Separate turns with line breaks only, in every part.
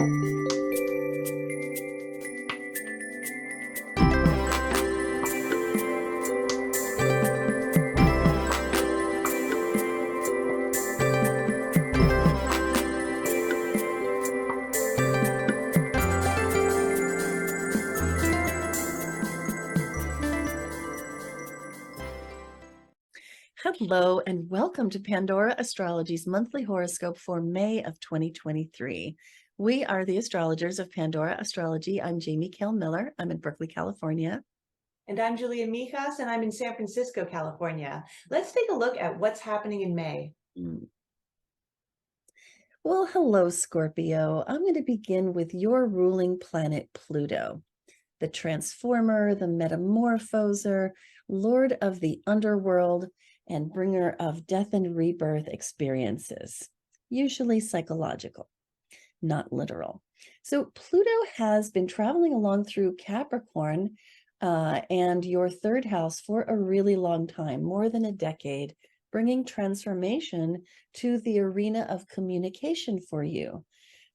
Hello and welcome to Pandora Astrology's monthly horoscope for May of 2023. We are the astrologers of Pandora Astrology. I'm Jamie Kell Miller. I'm in Berkeley, California.
And I'm Julia Mijas, and I'm in San Francisco, California. Let's take a look at what's happening in May.
Well, hello, Scorpio. I'm going to begin with your ruling planet, Pluto, the transformer, the metamorphoser, lord of the underworld, and bringer of death and rebirth experiences, usually psychological, not literal. So Pluto has been traveling along through Capricorn and your third house for a really long time, more than a decade, bringing transformation to the arena of communication for you.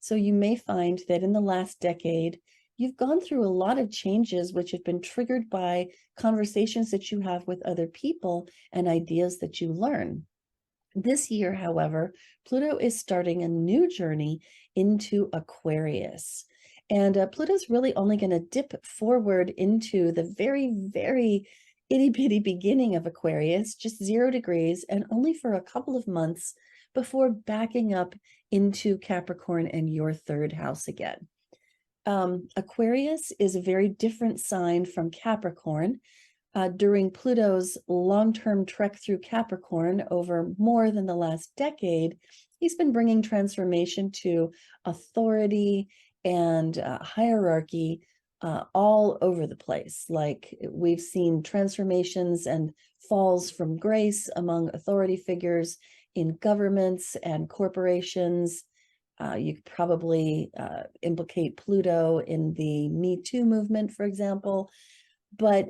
So you may find that in the last decade, you've gone through a lot of changes which have been triggered by conversations that you have with other people and ideas that you learn. This year, however, Pluto is starting a new journey into Aquarius. And Pluto's really only going to dip forward into the very, very itty-bitty beginning of Aquarius, just 0 degrees, and only for a couple of months before backing up into Capricorn and your third house again. Aquarius is a very different sign from Capricorn. During Pluto's long-term trek through Capricorn over more than the last decade, he's been bringing transformation to authority and hierarchy all over the place. Like we've seen transformations and falls from grace among authority figures in governments and corporations. You could probably implicate Pluto in the Me Too movement, for example. But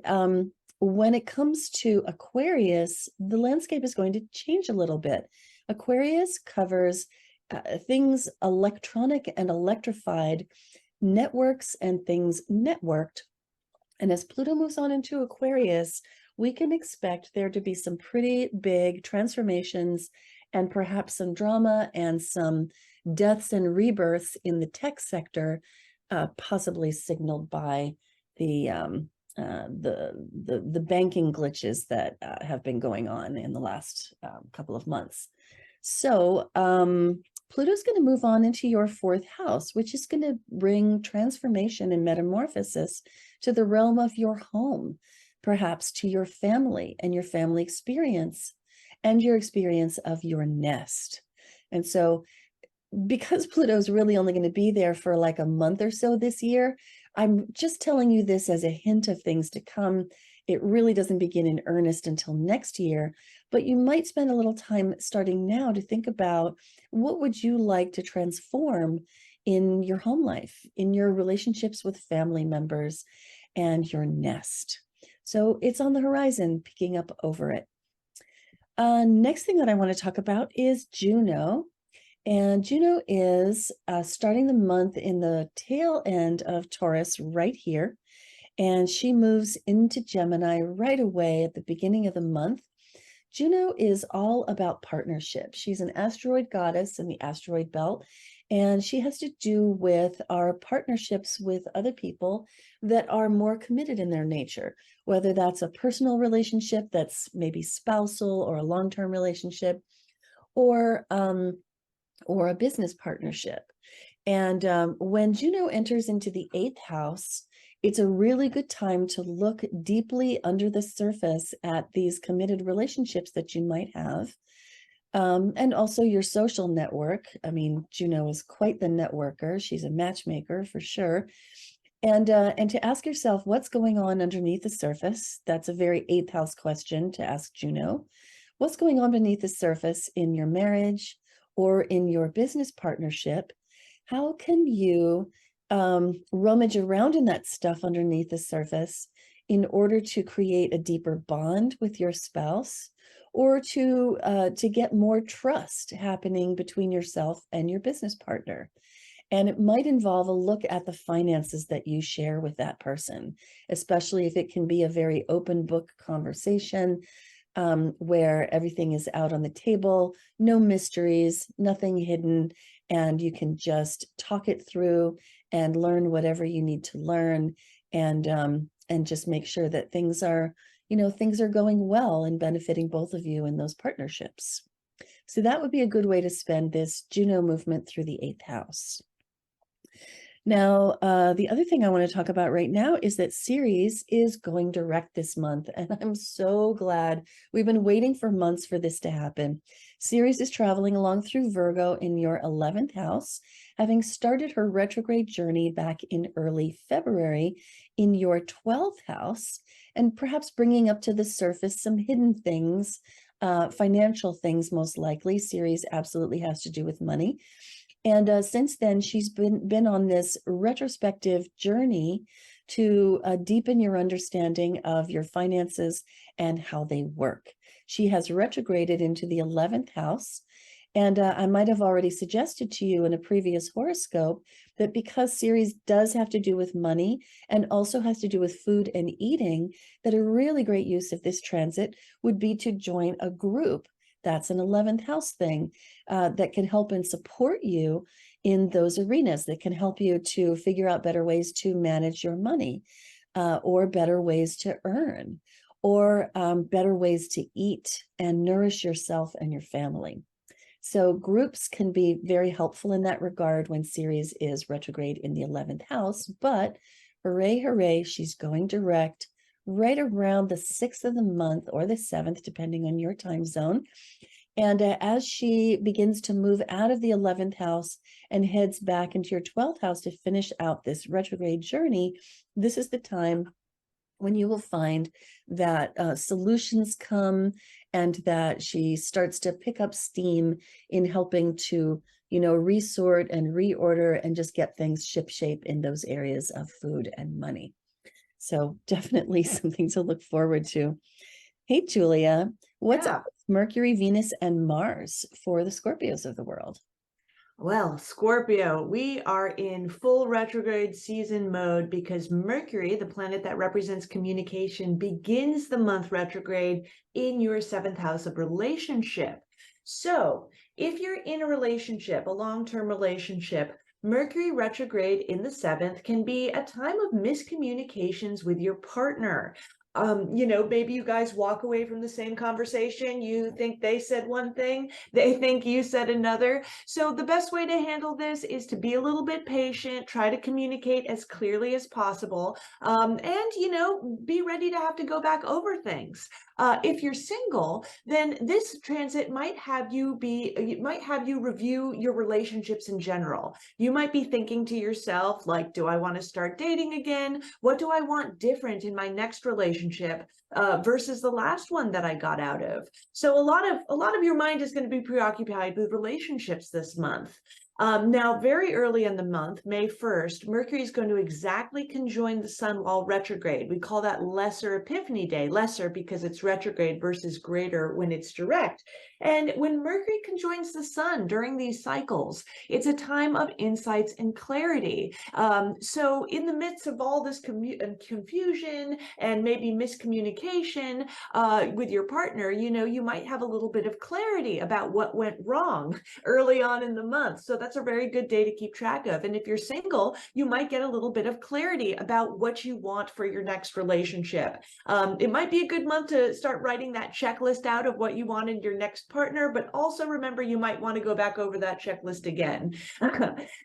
when it comes to Aquarius, the landscape is going to change a little bit. Aquarius covers things electronic and electrified, networks and things networked. And as Pluto moves on into Aquarius, we can expect there to be some pretty big transformations and perhaps some drama and some deaths and rebirths in the tech sector, possibly signaled by the banking glitches that have been going on in the last couple of months. So Pluto's going to move on into your fourth house, which is going to bring transformation and metamorphosis to the realm of your home, perhaps to your family and your family experience and your experience of your nest. And so because Pluto's really only going to be there for like a month or so this year, I'm just telling you this as a hint of things to come. It really doesn't begin in earnest until next year, but you might spend a little time starting now to think about what would you like to transform in your home life, in your relationships with family members and your nest. So it's on the horizon, picking up over it. Next thing that I want to talk about is Juno. And Juno is starting the month in the tail end of Taurus right here. And she moves into Gemini right away at the beginning of the month. Juno is all about partnership. She's an asteroid goddess in the asteroid belt, and she has to do with our partnerships with other people that are more committed in their nature, whether that's a personal relationship that's maybe spousal or a long-term relationship, or a business partnership. And when Juno enters into the 8th house, it's a really good time to look deeply under the surface at these committed relationships that you might have. And also your social network. I mean, Juno is quite the networker. She's a matchmaker for sure. And to ask yourself what's going on underneath the surface. That's a very 8th house question to ask Juno. What's going on beneath the surface in your marriage or in your business partnership? How can you rummage around in that stuff underneath the surface in order to create a deeper bond with your spouse, or to get more trust happening between yourself and your business partner? And it might involve a look at the finances that you share with that person, especially if it can be a very open book conversation, where everything is out on the table, no mysteries, nothing hidden, and you can just talk it through and learn whatever you need to learn, and just make sure that things are, things are going well and benefiting both of you in those partnerships. So that would be a good way to spend this Juno movement through the 8th house. Now, the other thing I want to talk about right now is that Ceres is going direct this month, and I'm so glad. We've been waiting for months for this to happen. Ceres is traveling along through Virgo in your 11th house, having started her retrograde journey back in early February in your 12th house, and perhaps bringing up to the surface some hidden things, financial things most likely. Ceres absolutely has to do with money. And since then, she's been on this retrospective journey to deepen your understanding of your finances and how they work. She has retrograded into the 11th house. And I might have already suggested to you in a previous horoscope that because Ceres does have to do with money and also has to do with food and eating, that a really great use of this transit would be to join a group. That's an 11th house thing that can help and support you in those arenas, that can help you to figure out better ways to manage your money, or better ways to earn, or better ways to eat and nourish yourself and your family. So groups can be very helpful in that regard when Ceres is retrograde in the 11th house, but hooray, hooray, she's going direct right around the 6th of the month or the 7th, depending on your time zone. And as she begins to move out of the 11th house and heads back into your 12th house to finish out this retrograde journey, this is the time when you will find that solutions come, and that she starts to pick up steam in helping to, resort and reorder and just get things shipshape in those areas of food and money. So definitely something to look forward to. Hey, Julia, what's up with Mercury, Venus, and Mars for the Scorpios of the world?
Well, Scorpio, we are in full retrograde season mode because Mercury, the planet that represents communication, begins the month retrograde in your 7th house of relationship. So if you're in a relationship, a long-term relationship, Mercury retrograde in the 7th can be a time of miscommunications with your partner. Maybe you guys walk away from the same conversation. You think they said one thing, they think you said another. So the best way to handle this is to be a little bit patient, try to communicate as clearly as possible, and, be ready to have to go back over things. If you're single, then this transit might have you review your relationships in general. You might be thinking to yourself, like, do I want to start dating again? What do I want different in my next relationship versus the last one that I got out of? So a lot of your mind is going to be preoccupied with relationships this month. Now, very early in the month, May 1st, Mercury is going to exactly conjoin the Sun while retrograde. We call that Lesser Epiphany Day, lesser because it's retrograde versus greater when it's direct. And when Mercury conjoins the Sun during these cycles, it's a time of insights and clarity. So in the midst of all this confusion and maybe miscommunication with your partner, you might have a little bit of clarity about what went wrong early on in the month. So that's a very good day to keep track of. And if you're single, you might get a little bit of clarity about what you want for your next relationship. It might be a good month to start writing that checklist out of what you want in your next partner, but also remember you might want to go back over that checklist again.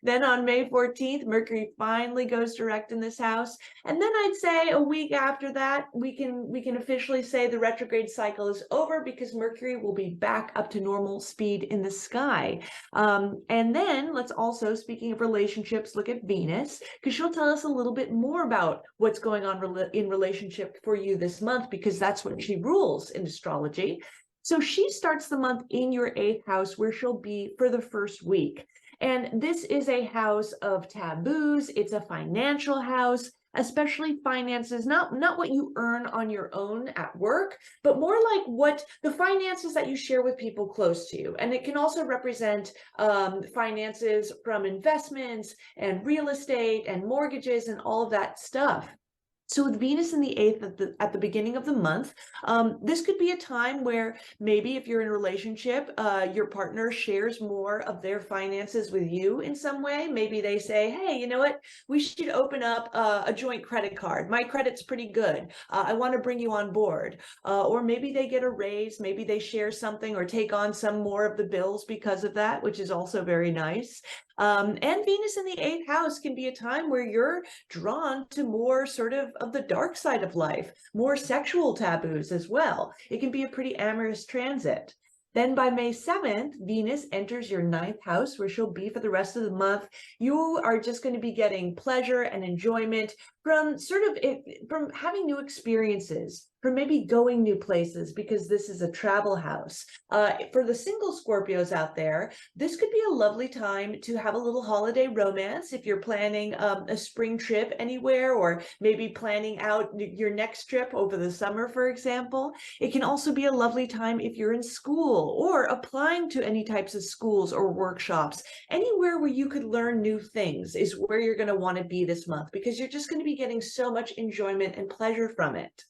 Then on May 14th, Mercury finally goes direct in this house. And then I'd say a week after that, we can officially say the retrograde cycle is over because Mercury will be back up to normal speed in the sky. And then let's also, speaking of relationships, look at Venus, because she'll tell us a little bit more about what's going on in relationship for you this month, because that's what she rules in astrology. So she starts the month in your 8th house, where she'll be for the first week. And this is a house of taboos. It's a financial house. especially finances, not what you earn on your own at work, but more like what the finances that you share with people close to you. And it can also represent finances from investments and real estate and mortgages and all of that stuff. So with Venus in the eighth at the beginning of the month, this could be a time where maybe if you're in a relationship, your partner shares more of their finances with you in some way. Maybe they say, hey, you know what? We should open up a joint credit card. My credit's pretty good. I want to bring you on board. Or maybe they get a raise. Maybe they share something or take on some more of the bills because of that, which is also very nice. And Venus in the eighth house can be a time where you're drawn to more sort of the dark side of life, more sexual taboos as well. It can be a pretty amorous transit. Then by May 7th, Venus enters your ninth house, where she'll be for the rest of the month. You are just going to be getting pleasure and enjoyment from from having new experiences, from maybe going new places, because this is a travel house. For the single Scorpios out there, this could be a lovely time to have a little holiday romance if you're planning a spring trip anywhere, or maybe planning out your next trip over the summer, for example. It can also be a lovely time if you're in school or applying to any types of schools or workshops. Anywhere where you could learn new things is where you're going to want to be this month, because you're just going to be getting so much enjoyment and pleasure from it.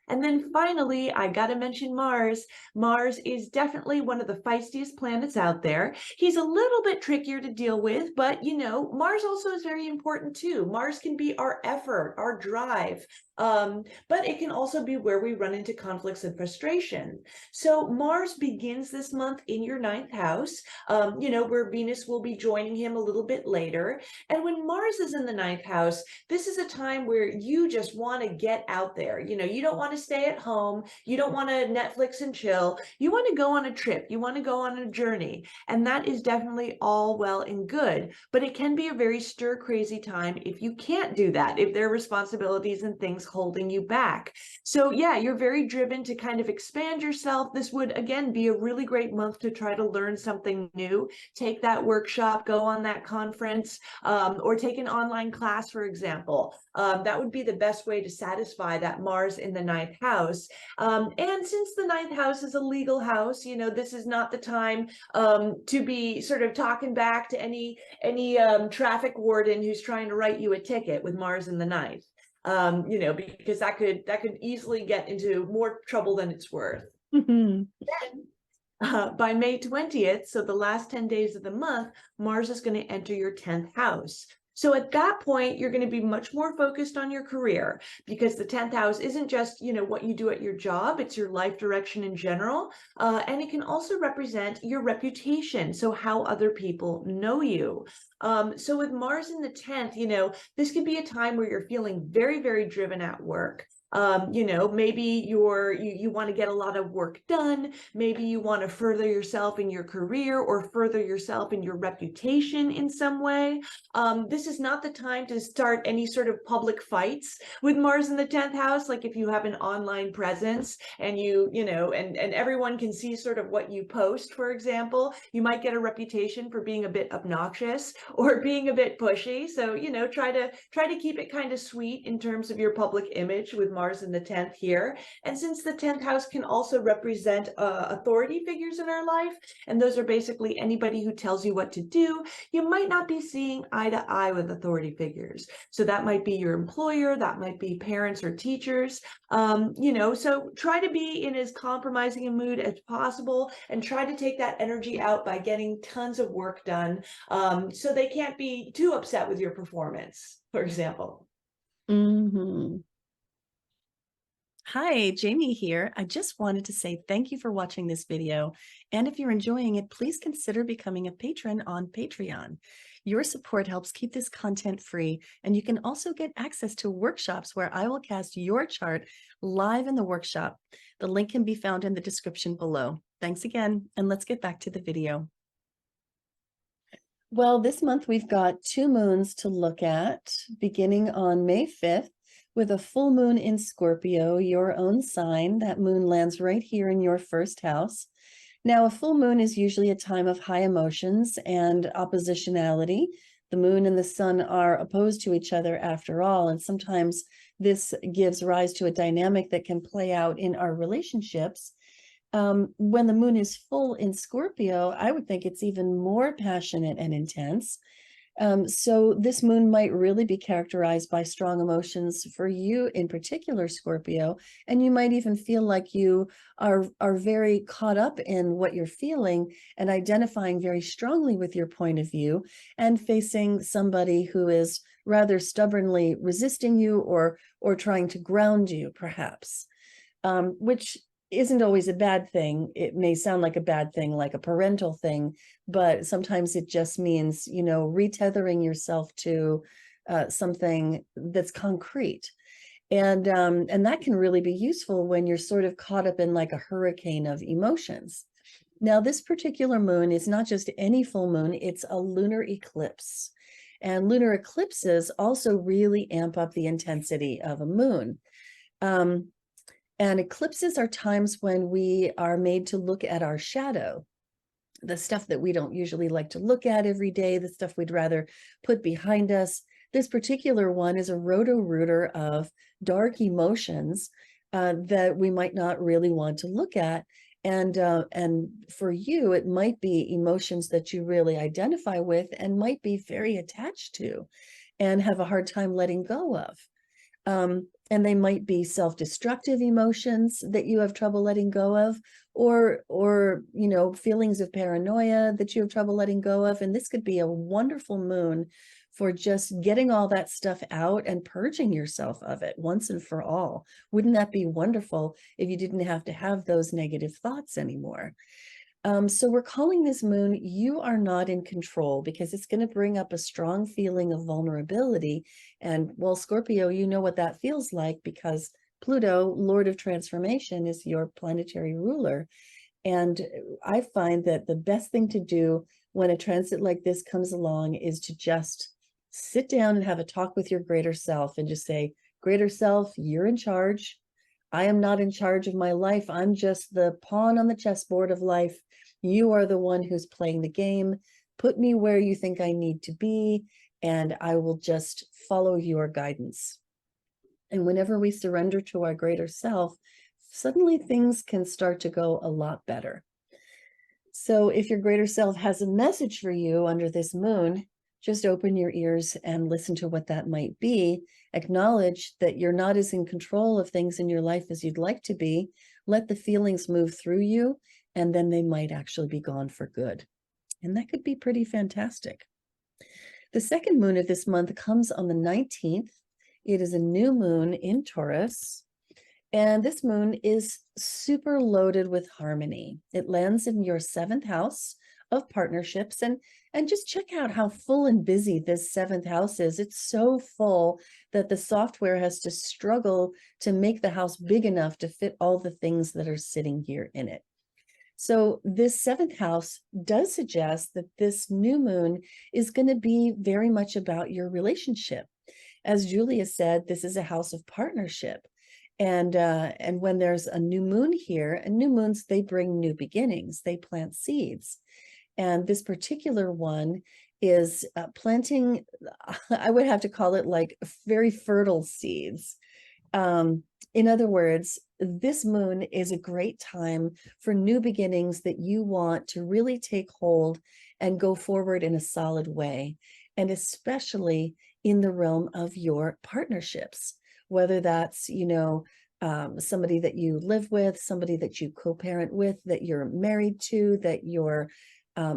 And then finally, I got to mention Mars. Mars is definitely one of the feistiest planets out there. He's a little bit trickier to deal with, but you know, Mars also is very important too. Mars can be our effort, our drive, but it can also be where we run into conflicts and frustration. So Mars begins this month in your ninth house, where Venus will be joining him a little bit later. And when Mars is in the ninth house, this is a time where you just want to get out there. You know, you don't want to stay at home. You don't want to Netflix and chill. You want to go on a trip. You want to go on a journey. And that is definitely all well and good. But it can be a very stir-crazy time if you can't do that, if there are responsibilities and things holding you back. So yeah, you're very driven to kind of expand yourself. This would, again, be a really great month to try to learn something new. Take that workshop, go on that conference, or take an online class, for example. That would be the best way to satisfy that Mars in the ninth house. And since the ninth house is a legal house, you know, this is not the time to be sort of talking back to any traffic warden who's trying to write you a ticket with Mars in the ninth. Because that could easily get into more trouble than it's worth. Then, by May 20th, so the last 10 days of the month, Mars is going to enter your 10th house. So at that point, you're going to be much more focused on your career, because the 10th house isn't just, what you do at your job, it's your life direction in general. And it can also represent your reputation, so how other people know you. So with Mars in the 10th, this could be a time where you're feeling very, very driven at work. Maybe you want to get a lot of work done. Maybe you want to further yourself in your career or further yourself in your reputation in some way. This is not the time to start any sort of public fights with Mars in the 10th house. Like if you have an online presence and and everyone can see sort of what you post, for example, you might get a reputation for being a bit obnoxious or being a bit pushy. So, try to keep it kind of sweet in terms of your public image with Mars in the 10th here. And since the 10th house can also represent authority figures in our life, and those are basically anybody who tells you what to do, you might not be seeing eye to eye with authority figures. So that might be your employer, that might be parents or teachers, so try to be in as compromising a mood as possible and try to take that energy out by getting tons of work done, so they can't be too upset with your performance, for example.
Mm-hmm. Hi, Jamie here. I just wanted to say thank you for watching this video. And if you're enjoying it, please consider becoming a patron on Patreon. Your support helps keep this content free, and you can also get access to workshops where I will cast your chart live in the workshop. The link can be found in the description below. Thanks again, and let's get back to the video. Well, this month we've got 2 moons to look at, beginning on May 5th. With a full moon in Scorpio, your own sign. That moon lands right here in your first house. Now, a full moon is usually a time of high emotions and oppositionality. The moon and the sun are opposed to each other after all, and sometimes this gives rise to a dynamic that can play out in our relationships. When the moon is full in Scorpio, I would think it's even more passionate and intense. So this moon might really be characterized by strong emotions for you in particular, Scorpio, and you might even feel like you are very caught up in what you're feeling and identifying very strongly with your point of view and facing somebody who is rather stubbornly resisting you or trying to ground you, perhaps, which isn't always a bad thing. It may sound like a bad thing, like a parental thing, but sometimes it just means, retethering yourself to something that's concrete. And that can really be useful when you're sort of caught up in like a hurricane of emotions. Now, this particular moon is not just any full moon, it's a lunar eclipse. And lunar eclipses also really amp up the intensity of a moon. And eclipses are times when we are made to look at our shadow, the stuff that we don't usually like to look at every day, the stuff we'd rather put behind us. This particular one is a roto-rooter of dark emotions that we might not really want to look at. And for you, it might be emotions that you really identify with and might be very attached to and have a hard time letting go of. And they might be self-destructive emotions that you have trouble letting go of, or feelings of paranoia that you have trouble letting go of. And this could be a wonderful moon for just getting all that stuff out and purging yourself of it once and for all. Wouldn't that be wonderful if you didn't have to have those negative thoughts anymore? So we're calling this moon, you are not in control, because it's going to bring up a strong feeling of vulnerability. And well, Scorpio, you know what that feels like because Pluto, Lord of Transformation, is your planetary ruler. And I find that the best thing to do when a transit like this comes along is to just sit down and have a talk with your greater self and just say, greater self, you're in charge. I am not in charge of my life. I'm just the pawn on the chessboard of life. You are the one who's playing the game. Put me where you think I need to be, and I will just follow your guidance. And whenever we surrender to our greater self, suddenly things can start to go a lot better. So if your greater self has a message for you under this moon, just open your ears and listen to what that might be. Acknowledge that you're not as in control of things in your life as you'd like to be. Let the feelings move through you, and then they might actually be gone for good. And that could be pretty fantastic. The second moon of this month comes on the 19th. It is a new moon in Taurus. And this moon is super loaded with harmony. It lands in your 7th house of partnerships. And just check out how full and busy this 7th house is. It's so full that the software has to struggle to make the house big enough to fit all the things that are sitting here in it. So this 7th house does suggest that this new moon is going to be very much about your relationship. As Julia said, this is a house of partnership. And when there's a new moon here, and new moons, they bring new beginnings, they plant seeds. And this particular one is planting, I would have to call it like very fertile seeds. In other words, this moon is a great time for new beginnings that you want to really take hold and go forward in a solid way, and especially in the realm of your partnerships, whether that's, somebody that you live with, somebody that you co-parent with, that you're married to, that you're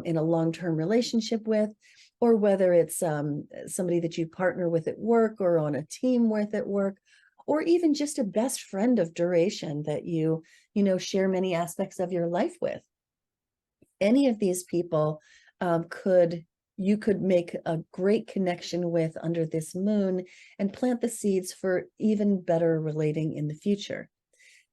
in a long-term relationship with, or whether it's somebody that you partner with at work or on a team with at work, or even just a best friend of duration that you share many aspects of your life with. Any of these people you could make a great connection with under this moon and plant the seeds for even better relating in the future.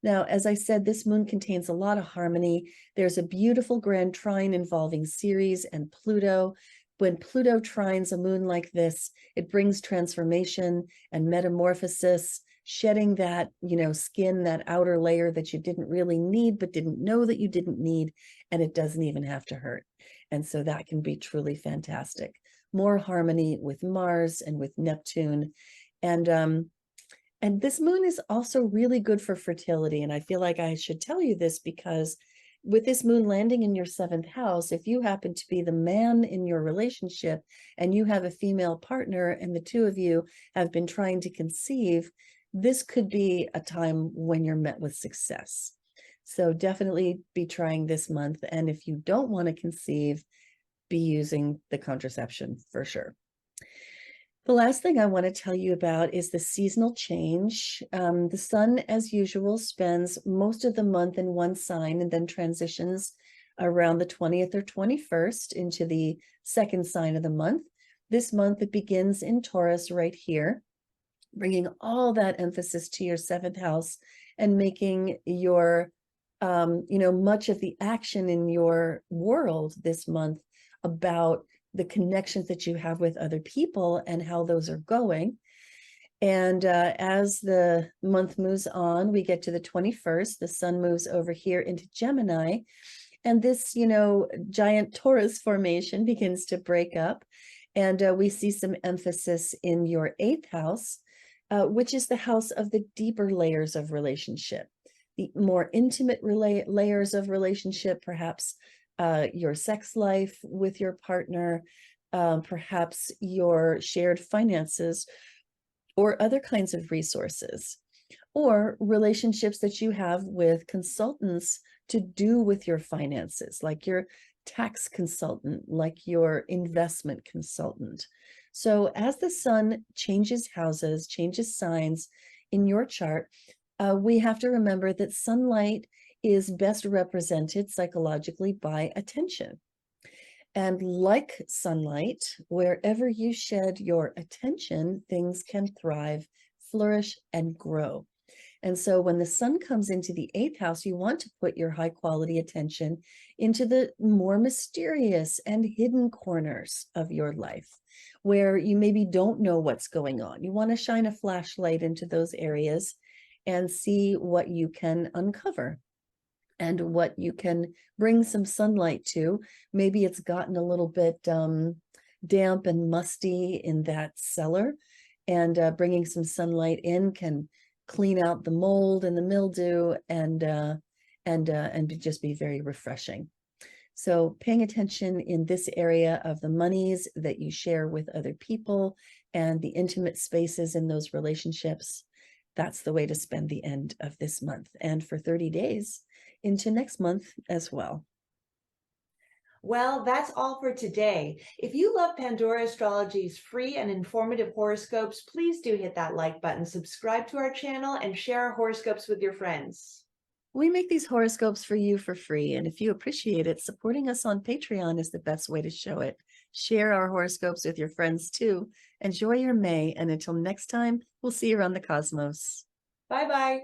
Now, as I said, this moon contains a lot of harmony. There's a beautiful grand trine involving Ceres and Pluto. When Pluto trines a moon like this, it brings transformation and metamorphosis, shedding that, skin, that outer layer that you didn't really need, but didn't know that you didn't need, and it doesn't even have to hurt. And so that can be truly fantastic. more harmony with Mars and with Neptune. And this moon is also really good for fertility. And I feel like I should tell you this because with this moon landing in your 7th house, if you happen to be the man in your relationship and you have a female partner and the two of you have been trying to conceive, this could be a time when you're met with success. So definitely be trying this month. And if you don't want to conceive, be using the contraception for sure. The last thing I want to tell you about is the seasonal change. The sun, as usual, spends most of the month in one sign and then transitions around the 20th or 21st into the second sign of the month. This month, it begins in Taurus right here, bringing all that emphasis to your 7th house and making your, much of the action in your world this month about the connections that you have with other people and how those are going. And as the month moves on, we get to the 21st, the sun moves over here into Gemini. And this, giant Taurus formation begins to break up. And we see some emphasis in your 8th house, which is the house of the deeper layers of relationship, the more intimate layers of relationship, perhaps your sex life with your partner, perhaps your shared finances or other kinds of resources, or relationships that you have with consultants to do with your finances, like your tax consultant, like your investment consultant. So as the sun changes houses, changes signs in your chart, we have to remember that sunlight is best represented psychologically by attention. And like sunlight, wherever you shed your attention, things can thrive, flourish, and grow. And so when the sun comes into the 8th house, you want to put your high quality attention into the more mysterious and hidden corners of your life, where you maybe don't know what's going on. You want to shine a flashlight into those areas and see what you can uncover and what you can bring some sunlight to. Maybe it's gotten a little bit damp and musty in that cellar, and bringing some sunlight in can clean out the mold and the mildew and just be very refreshing. So paying attention in this area of the monies that you share with other people and the intimate spaces in those relationships, that's the way to spend the end of this month and for 30 days into next month as well.
Well, that's all for today. If you love Pandora Astrology's free and informative horoscopes, please do hit that like button, subscribe to our channel, and share our horoscopes with your friends.
We make these horoscopes for you for free, and if you appreciate it, supporting us on Patreon is the best way to show it. Share our horoscopes with your friends too. Enjoy your May, and until next time, we'll see you around the cosmos.
Bye-bye.